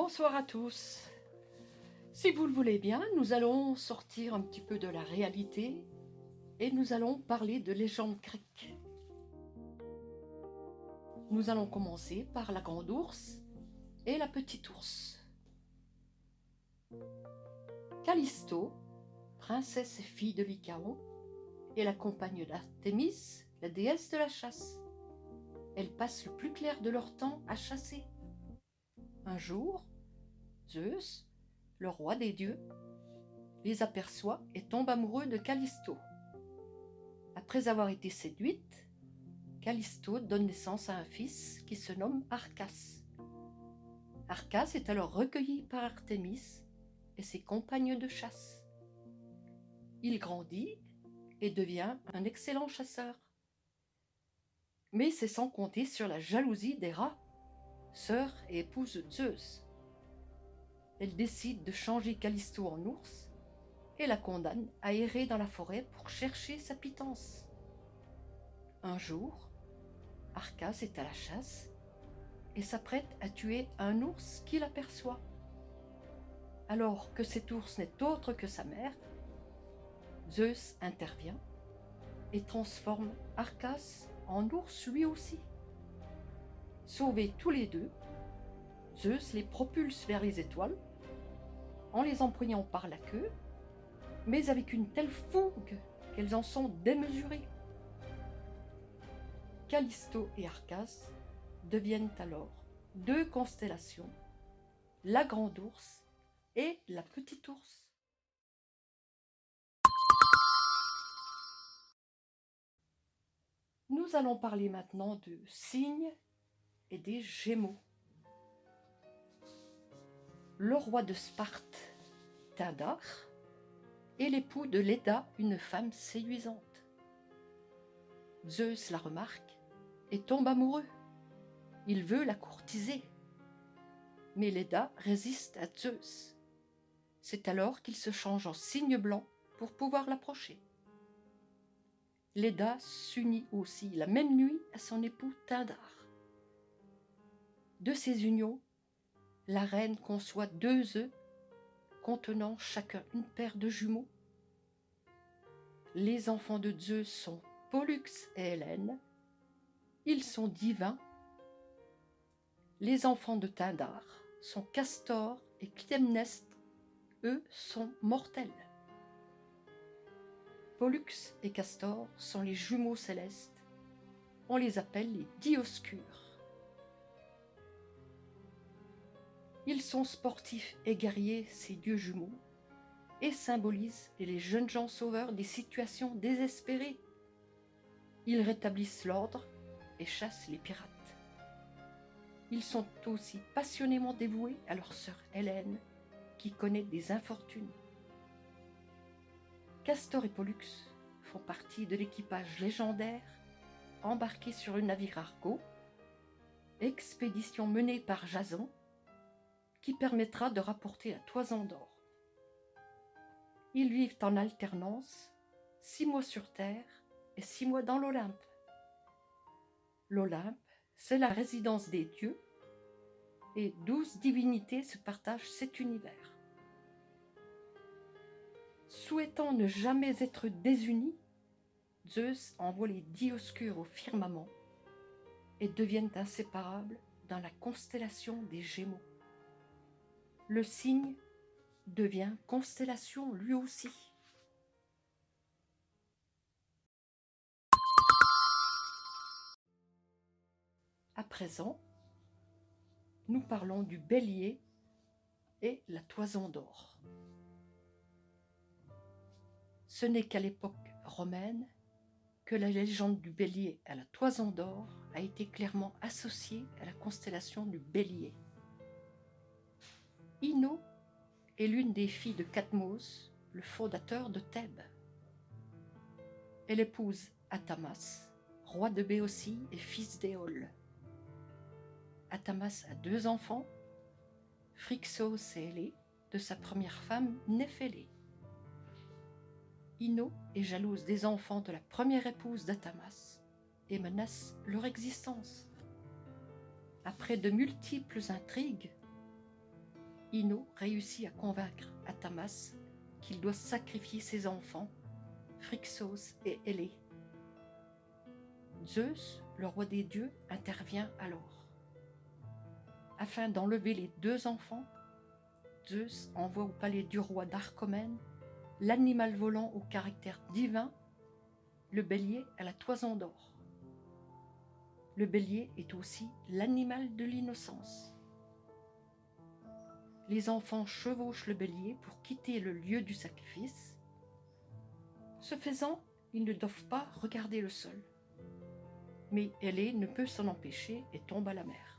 Bonsoir à tous. Si vous le voulez bien, nous allons sortir un petit peu de la réalité et nous allons parler de légendes grecques. Nous allons commencer par la grande ours et la petite ours. Callisto, princesse et fille de Lycaon, est la compagne d'Artémis, la déesse de la chasse. Elles passent le plus clair de leur temps à chasser. Un jour, Zeus, le roi des dieux, les aperçoit et tombe amoureux de Callisto. Après avoir été séduite, Callisto donne naissance à un fils qui se nomme Arcas. Arcas est alors recueilli par Artémis et ses compagnes de chasse. Il grandit et devient un excellent chasseur. Mais c'est sans compter sur la jalousie d'Héra, sœur et épouse de Zeus. Elle décide de changer Callisto en ours et la condamne à errer dans la forêt pour chercher sa pitance. Un jour, Arcas est à la chasse et s'apprête à tuer un ours qu'il aperçoit. Alors que cet ours n'est autre que sa mère, Zeus intervient et transforme Arcas en ours lui aussi. Sauvés tous les deux, Zeus les propulse vers les étoiles en les empoignant par la queue, mais avec une telle fougue qu'elles en sont démesurées. Callisto et Arcas deviennent alors deux constellations, la grande ours et la petite ours. Nous allons parler maintenant de cygnes et des gémeaux. Le roi de Sparte, Tindar, est l'époux de Léda, une femme séduisante. Zeus la remarque et tombe amoureux. Il veut la courtiser. Mais Léda résiste à Zeus. C'est alors qu'il se change en cygne blanc pour pouvoir l'approcher. Léda s'unit aussi la même nuit à son époux Tindar. De ces unions, la reine conçoit 2 œufs contenant chacun une paire de jumeaux. Les enfants de Zeus sont Pollux et Hélène. Ils sont divins. Les enfants de Tindar sont Castor et Clytemnestre. Eux sont mortels. Pollux et Castor sont les jumeaux célestes. On les appelle les Dioscures. Ils sont sportifs et guerriers, ces dieux jumeaux, et symbolisent les jeunes gens sauveurs des situations désespérées. Ils rétablissent l'ordre et chassent les pirates. Ils sont aussi passionnément dévoués à leur sœur Hélène, qui connaît des infortunes. Castor et Pollux font partie de l'équipage légendaire embarqué sur le navire Argo, expédition menée par Jason, qui permettra de rapporter la toison d'or. Ils vivent en alternance 6 mois sur Terre et 6 mois dans l'Olympe. L'Olympe, c'est la résidence des dieux et 12 divinités se partagent cet univers. Souhaitant ne jamais être désunis, Zeus envoie les Dioscures au firmament et deviennent inséparables dans la constellation des Gémeaux. Le cygne devient constellation lui aussi. À présent, nous parlons du bélier et la toison d'or. Ce n'est qu'à l'époque romaine que la légende du bélier à la toison d'or a été clairement associée à la constellation du bélier. Ino est l'une des filles de Cadmos, le fondateur de Thèbes. Elle épouse Athamas, roi de Béotie et fils d'Éole. Athamas a 2 enfants, Phrixos et Hélé, de sa première femme Néphélé. Ino est jalouse des enfants de la première épouse d'Athamas et menace leur existence. Après de multiples intrigues, Ino réussit à convaincre Athamas qu'il doit sacrifier ses enfants, Phrixos et Hélé. Zeus, le roi des dieux, intervient alors. Afin d'enlever les 2 enfants, Zeus envoie au palais du roi d'Arcomène l'animal volant au caractère divin, le bélier à la toison d'or. Le bélier est aussi l'animal de l'innocence. Les enfants chevauchent le bélier pour quitter le lieu du sacrifice. Ce faisant, ils ne doivent pas regarder le sol. Mais Hélé ne peut s'en empêcher et tombe à la mer.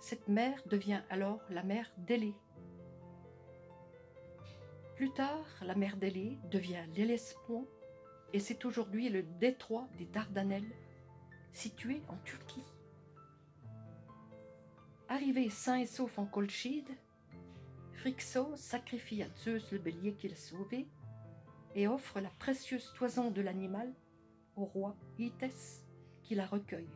Cette mer devient alors la mer d'Hélé. Plus tard, la mer d'Hélé devient l'Hellespont et c'est aujourd'hui le détroit des Dardanelles, situé en Turquie. Arrivé sain et sauf en Colchide, Phrixos sacrifie à Zeus le bélier qu'il a sauvé et offre la précieuse toison de l'animal au roi Hythès qui la recueille.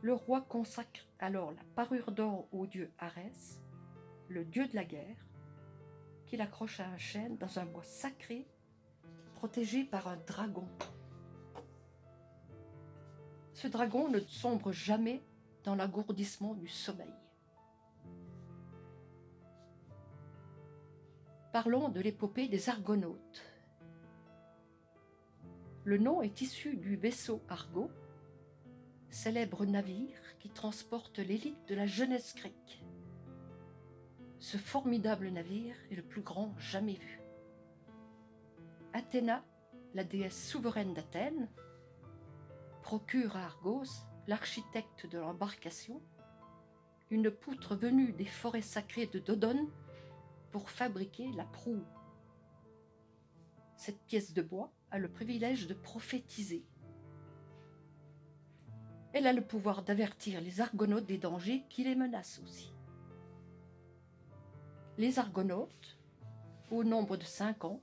Le roi consacre alors la parure d'or au dieu Arès, le dieu de la guerre, qu'il accroche à un chêne dans un bois sacré protégé par un dragon. Ce dragon ne sombre jamais dans l'agourdissement du sommeil. Parlons de l'épopée des Argonautes. Le nom est issu du vaisseau Argo, célèbre navire qui transporte l'élite de la jeunesse grecque. Ce formidable navire est le plus grand jamais vu. Athéna, la déesse souveraine d'Athènes, procure à Argos, l'architecte de l'embarcation, une poutre venue des forêts sacrées de Dodone pour fabriquer la proue. Cette pièce de bois a le privilège de prophétiser. Elle a le pouvoir d'avertir les Argonautes des dangers qui les menacent aussi. Les Argonautes, au nombre de 50,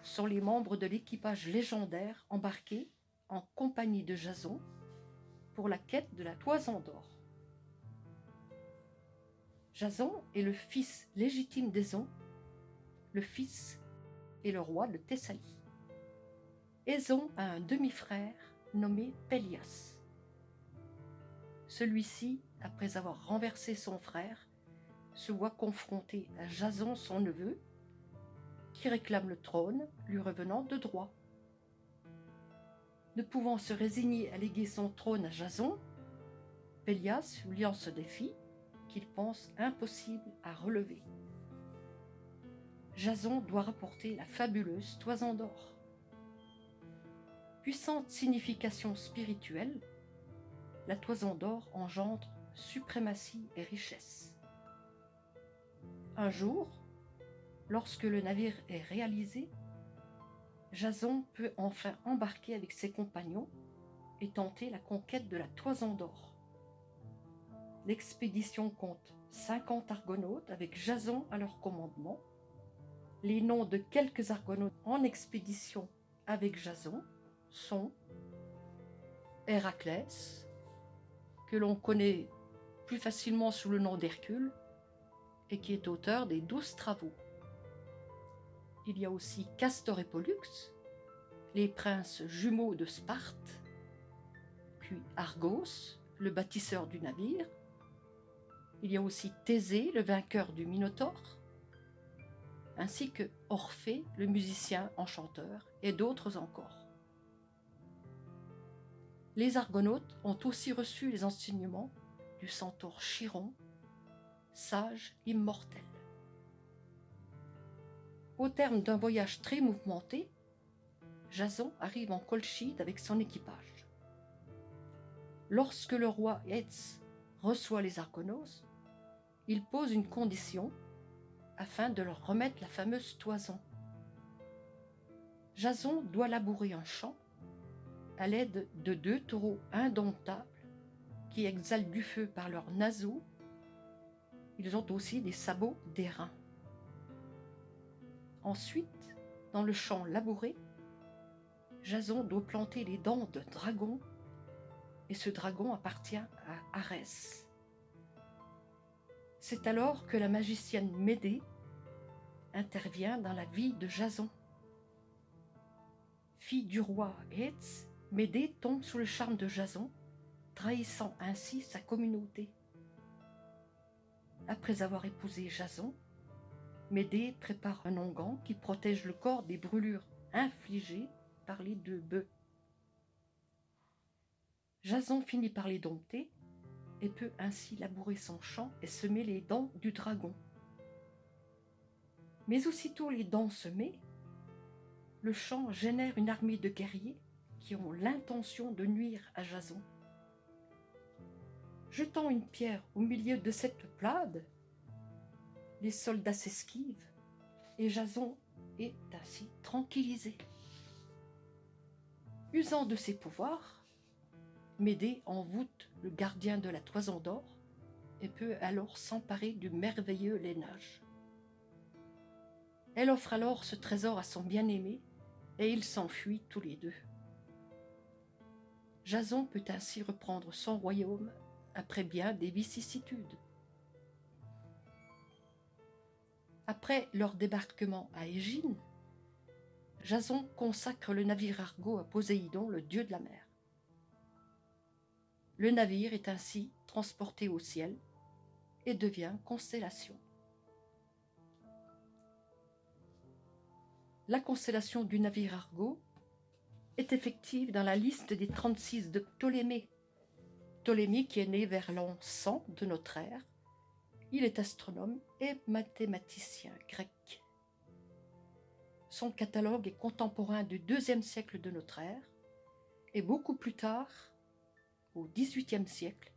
sont les membres de l'équipage légendaire embarqué en compagnie de Jason pour la quête de la toison d'or. Jason est le fils légitime d'Éson, le fils et le roi de Thessalie. Éson a un demi-frère nommé Pélias. Celui-ci, après avoir renversé son frère, se voit confronté à Jason, son neveu, qui réclame le trône lui revenant de droit. Ne pouvant se résigner à léguer son trône à Jason, Pélias lui lance ce défi qu'il pense impossible à relever. Jason doit rapporter la fabuleuse toison d'or. Puissante signification spirituelle, la toison d'or engendre suprématie et richesse. Un jour, lorsque le navire est réalisé, Jason peut enfin embarquer avec ses compagnons et tenter la conquête de la toison d'or. L'expédition compte 50 argonautes avec Jason à leur commandement. Les noms de quelques argonautes en expédition avec Jason sont Héraclès, que l'on connaît plus facilement sous le nom d'Hercule et qui est auteur des 12 travaux. Il y a aussi Castor et Pollux, les princes jumeaux de Sparte, puis Argos, le bâtisseur du navire. Il y a aussi Thésée, le vainqueur du Minotaure, ainsi que Orphée, le musicien enchanteur, et d'autres encore. Les Argonautes ont aussi reçu les enseignements du centaure Chiron, sage immortel. Au terme d'un voyage très mouvementé, Jason arrive en Colchide avec son équipage. Lorsque le roi Hétès reçoit les Argonautes, il pose une condition afin de leur remettre la fameuse toison. Jason doit labourer un champ à l'aide de 2 taureaux indomptables qui exhalent du feu par leurs naseaux. Ils ont aussi des sabots d'airain. Ensuite, dans le champ labouré, Jason doit planter les dents d'un dragon et ce dragon appartient à Arès. C'est alors que la magicienne Médée intervient dans la vie de Jason. Fille du roi Hétz, Médée tombe sous le charme de Jason, trahissant ainsi sa communauté. Après avoir épousé Jason, Médée prépare un onguent qui protège le corps des brûlures infligées par les deux bœufs. Jason finit par les dompter et peut ainsi labourer son champ et semer les dents du dragon. Mais aussitôt les dents semées, le champ génère une armée de guerriers qui ont l'intention de nuire à Jason. Jetant une pierre au milieu de cette plade, les soldats s'esquivent et Jason est ainsi tranquillisé. Usant de ses pouvoirs, Médée envoûte le gardien de la toison d'or et peut alors s'emparer du merveilleux lainage. Elle offre alors ce trésor à son bien-aimé et ils s'enfuient tous les deux. Jason peut ainsi reprendre son royaume après bien des vicissitudes. Après leur débarquement à Égine, Jason consacre le navire Argo à Poséidon, le dieu de la mer. Le navire est ainsi transporté au ciel et devient constellation. La constellation du navire Argo est effective dans la liste des 36 de Ptolémée. Ptolémée qui est né vers l'an 100 de notre ère. Il est astronome et mathématicien grec. Son catalogue est contemporain du IIe siècle de notre ère et beaucoup plus tard, au XVIIIe siècle,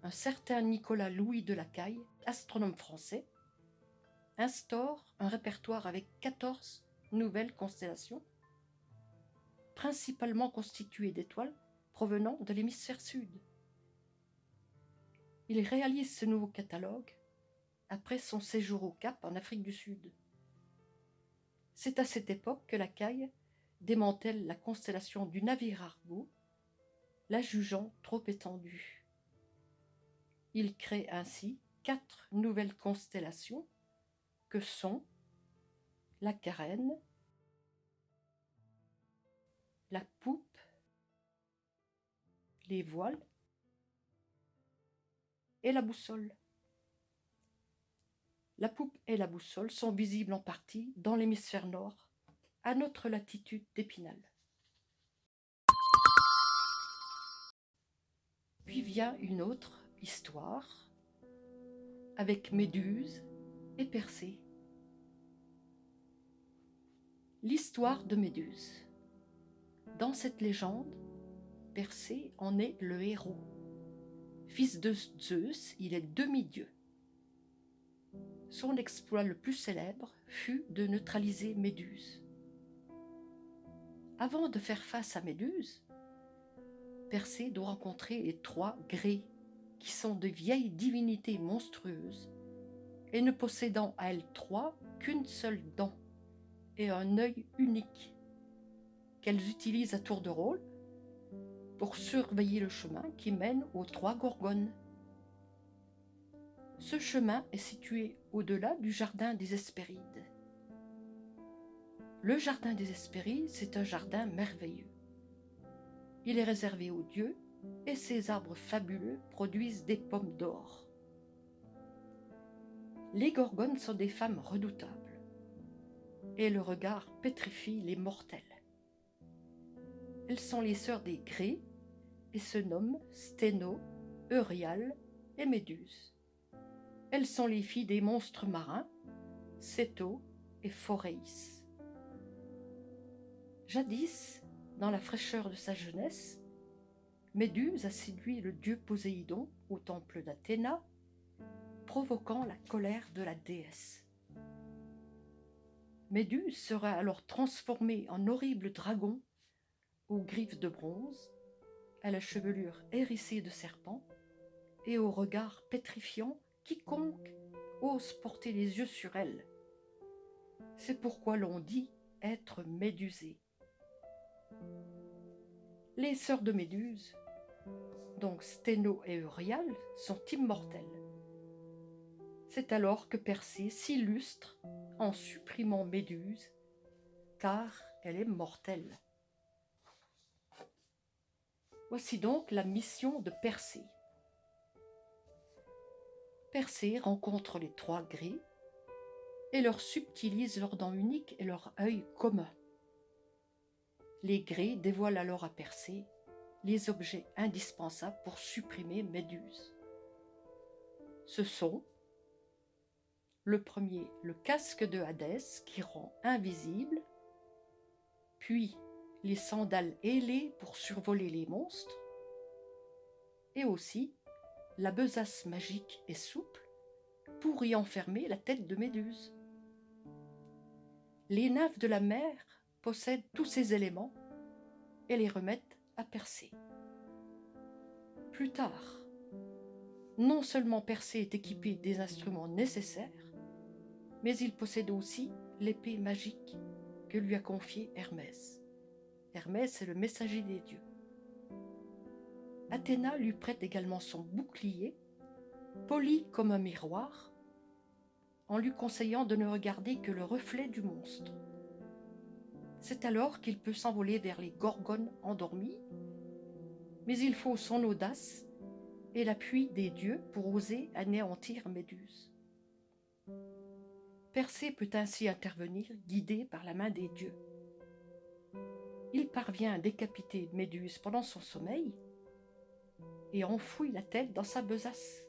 un certain Nicolas Louis de Lacaille, astronome français, instaure un répertoire avec 14 nouvelles constellations, principalement constituées d'étoiles provenant de l'hémisphère sud. Il réalise ce nouveau catalogue après son séjour au Cap en Afrique du Sud. C'est à cette époque que Lacaille démantèle la constellation du navire Argo, la jugeant trop étendue. Il crée ainsi 4 nouvelles constellations que sont la carène, la poupe, les voiles et la boussole. La poupe et la boussole sont visibles en partie dans l'hémisphère nord, à notre latitude d'Épinal. Puis vient une autre histoire avec Méduse et Persée. L'histoire de Méduse. Dans cette légende, Persée en est le héros. Fils de Zeus, il est demi-dieu. Son exploit le plus célèbre fut de neutraliser Méduse. Avant de faire face à Méduse, Persée doit rencontrer les 3 Grées, qui sont de vieilles divinités monstrueuses et ne possédant à elles 3 qu'une seule dent et un œil unique, qu'elles utilisent à tour de rôle pour surveiller le chemin qui mène aux 3 Gorgones. Ce chemin est situé au-delà du jardin des Hespérides. Le jardin des Hespérides, c'est un jardin merveilleux. Il est réservé aux dieux et ses arbres fabuleux produisent des pommes d'or. Les Gorgones sont des femmes redoutables et le regard pétrifie les mortels. Elles sont les sœurs des Grées et se nomment Sténo, Euryale et Méduse. Elles sont les filles des monstres marins, Céto et Phoréis. Jadis, dans la fraîcheur de sa jeunesse, Méduse a séduit le dieu Poséidon au temple d'Athéna, provoquant la colère de la déesse. Méduse sera alors transformée en horrible dragon aux griffes de bronze, à la chevelure hérissée de serpents et au regard pétrifiant quiconque ose porter les yeux sur elle. C'est pourquoi l'on dit être médusé. Les sœurs de Méduse, donc Sténo et Euryale, sont immortelles. C'est alors que Persée s'illustre en supprimant Méduse, car elle est mortelle. Voici donc la mission de Persée. Persée rencontre les trois gris et leur subtilise leurs dents uniques et leur œil commun. Les gris dévoilent alors à Persée les objets indispensables pour supprimer Méduse. Ce sont le premier, le casque de Hadès qui rend invisible, puis les sandales ailées pour survoler les monstres, et aussi la besace magique et souple pour y enfermer la tête de Méduse. Les nymphes de la mer possèdent tous ces éléments et les remettent à Persée. Plus tard, non seulement Persée est équipé des instruments nécessaires, mais il possède aussi l'épée magique que lui a confiée Hermès. Hermès est le messager des dieux. Athéna lui prête également son bouclier, poli comme un miroir, en lui conseillant de ne regarder que le reflet du monstre. C'est alors qu'il peut s'envoler vers les gorgones endormies, mais il faut son audace et l'appui des dieux pour oser anéantir Méduse. Persée peut ainsi intervenir, guidé par la main des dieux. Il parvient à décapiter Méduse pendant son sommeil et enfouit la tête dans sa besace.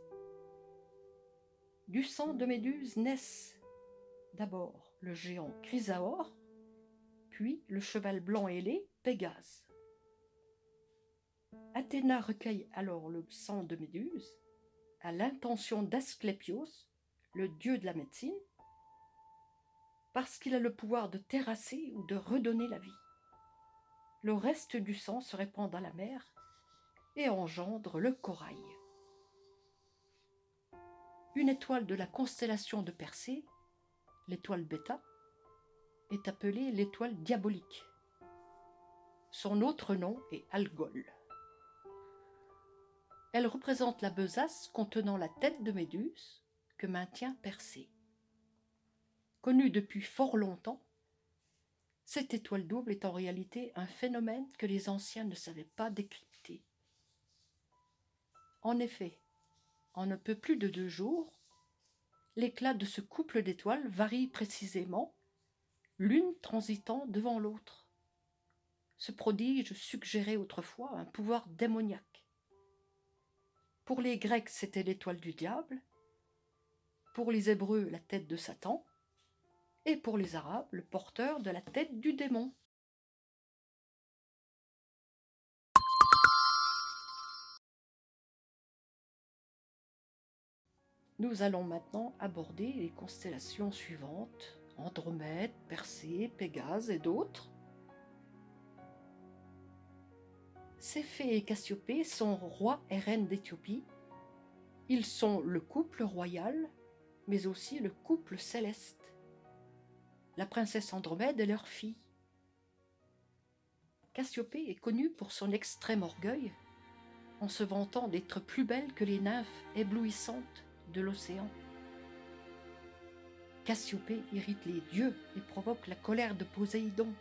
Du sang de Méduse naissent d'abord le géant Chrysaor, puis le cheval blanc ailé Pégase. Athéna recueille alors le sang de Méduse à l'intention d'Asclépios, le dieu de la médecine, parce qu'il a le pouvoir de terrasser ou de redonner la vie. Le reste du sang se répand dans la mer et engendre le corail. Une étoile de la constellation de Persée, l'étoile Bêta, est appelée l'étoile diabolique. Son autre nom est Algol. Elle représente la besace contenant la tête de Méduse que maintient Persée. Connue depuis fort longtemps, cette étoile double est en réalité un phénomène que les anciens ne savaient pas décrypter. En effet, en un peu plus de 2 jours, l'éclat de ce couple d'étoiles varie précisément, l'une transitant devant l'autre. Ce prodige suggérait autrefois un pouvoir démoniaque. Pour les Grecs, c'était l'étoile du diable, pour les Hébreux, la tête de Satan, et pour les Arabes, le porteur de la tête du démon. Nous allons maintenant aborder les constellations suivantes, Andromède, Persée, Pégase et d'autres. Céphée et Cassiopée sont rois et reines d'Éthiopie. Ils sont le couple royal, mais aussi le couple céleste. La princesse Andromède est leur fille. Cassiopée est connue pour son extrême orgueil, en se vantant d'être plus belle que les nymphes éblouissantes de l'océan. Cassiopée irrite les dieux et provoque la colère de Poséidon,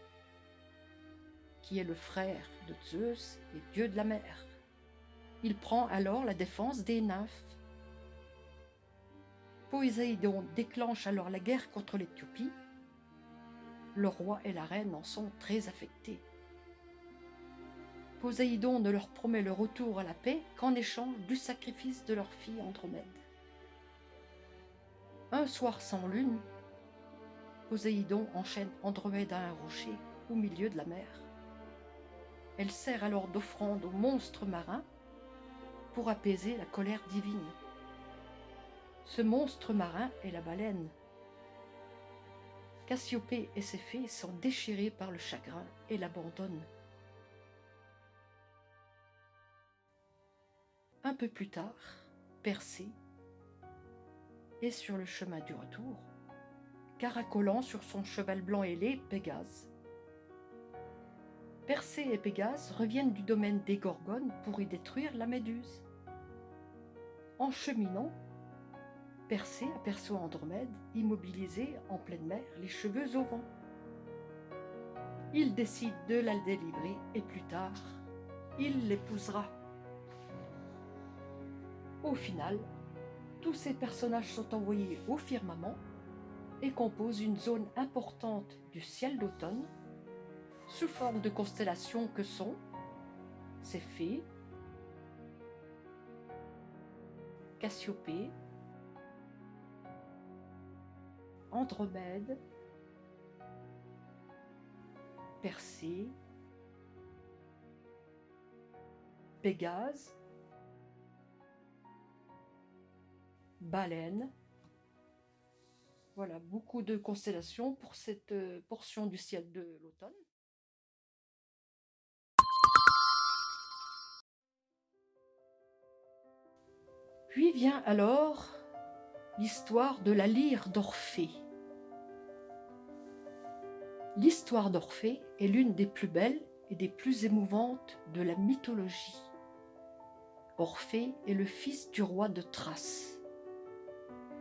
qui est le frère de Zeus et dieu de la mer. Il prend alors la défense des nymphes. Poséidon déclenche alors la guerre contre l'Éthiopie. Le roi et la reine en sont très affectés. Poséidon ne leur promet le retour à la paix qu'en échange du sacrifice de leur fille Andromède. Un soir sans lune, Poséidon enchaîne Andromède à un rocher au milieu de la mer. Elle sert alors d'offrande au monstre marin pour apaiser la colère divine. Ce monstre marin est la baleine. Cassiopée et Céphée sont déchirés par le chagrin et l'abandonnent. Un peu plus tard, Persée est sur le chemin du retour, caracolant sur son cheval blanc ailé, Pégase. Persée et Pégase reviennent du domaine des Gorgones pour y détruire la Méduse. En cheminant, Persée aperçoit Andromède, immobilisée en pleine mer, les cheveux au vent. Il décide de la délivrer et plus tard, il l'épousera. Au final, tous ces personnages sont envoyés au firmament et composent une zone importante du ciel d'automne sous forme de constellations que sont Céphée, Cassiopée, Andromède, Persée, Pégase, Baleine. Voilà, beaucoup de constellations pour cette portion du ciel de l'automne. Puis vient alors l'histoire de la lyre d'Orphée. L'histoire d'Orphée est l'une des plus belles et des plus émouvantes de la mythologie. Orphée est le fils du roi de Thrace.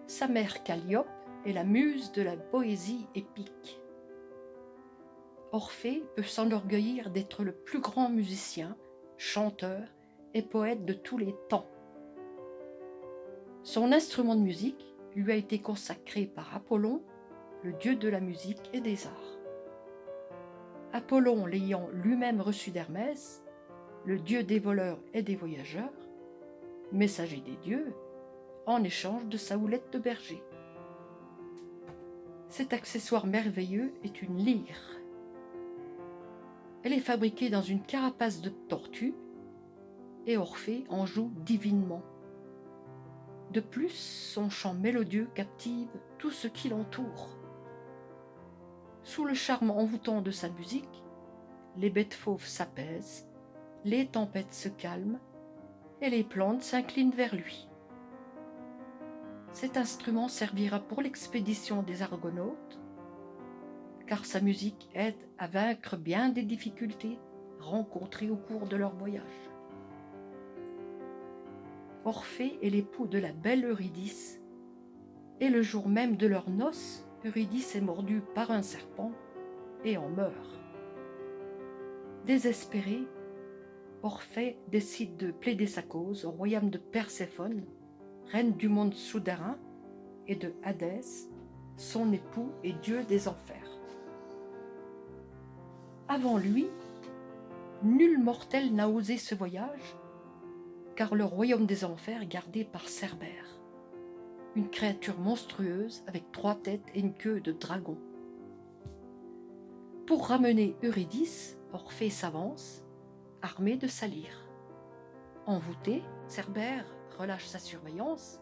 Sa mère Calliope est la muse de la poésie épique. Orphée peut s'enorgueillir d'être le plus grand musicien, chanteur et poète de tous les temps. Son instrument de musique lui a été consacré par Apollon, le dieu de la musique et des arts. Apollon l'ayant lui-même reçu d'Hermès, le dieu des voleurs et des voyageurs, messager des dieux, en échange de sa houlette de berger. Cet accessoire merveilleux est une lyre. Elle est fabriquée dans une carapace de tortue et Orphée en joue divinement. De plus, son chant mélodieux captive tout ce qui l'entoure. Sous le charme envoûtant de sa musique, les bêtes fauves s'apaisent, les tempêtes se calment et les plantes s'inclinent vers lui. Cet instrument servira pour l'expédition des Argonautes, car sa musique aide à vaincre bien des difficultés rencontrées au cours de leur voyage. Orphée est l'époux de la belle Eurydice, et le jour même de leurs noces, Eurydice est mordue par un serpent et en meurt. Désespéré, Orphée décide de plaider sa cause au royaume de Perséphone, reine du monde souterrain, et de Hadès, son époux et dieu des enfers. Avant lui, nul mortel n'a osé ce voyage, car le royaume des enfers est gardé par Cerbère, une créature monstrueuse avec 3 têtes et une queue de dragon. Pour ramener Eurydice, Orphée s'avance, armé de sa lyre. Envoûté, Cerbère relâche sa surveillance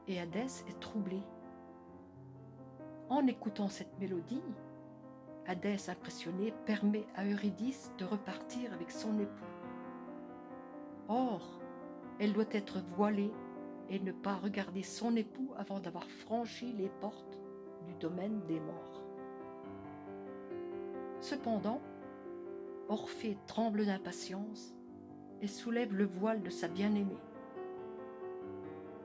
et Hadès est troublé. En écoutant cette mélodie, Hadès, impressionné, permet à Eurydice de repartir avec son époux. Or, elle doit être voilée et ne pas regarder son époux avant d'avoir franchi les portes du domaine des morts. Cependant, Orphée tremble d'impatience et soulève le voile de sa bien-aimée.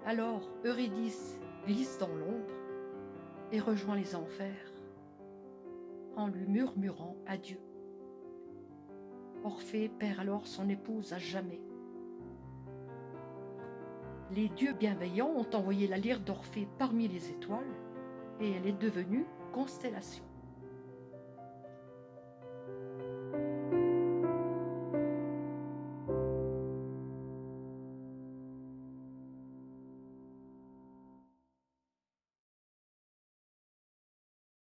Alors Eurydice glisse dans l'ombre et rejoint les enfers en lui murmurant adieu. Orphée perd alors son épouse à jamais. Les dieux bienveillants ont envoyé la lyre d'Orphée parmi les étoiles et elle est devenue constellation.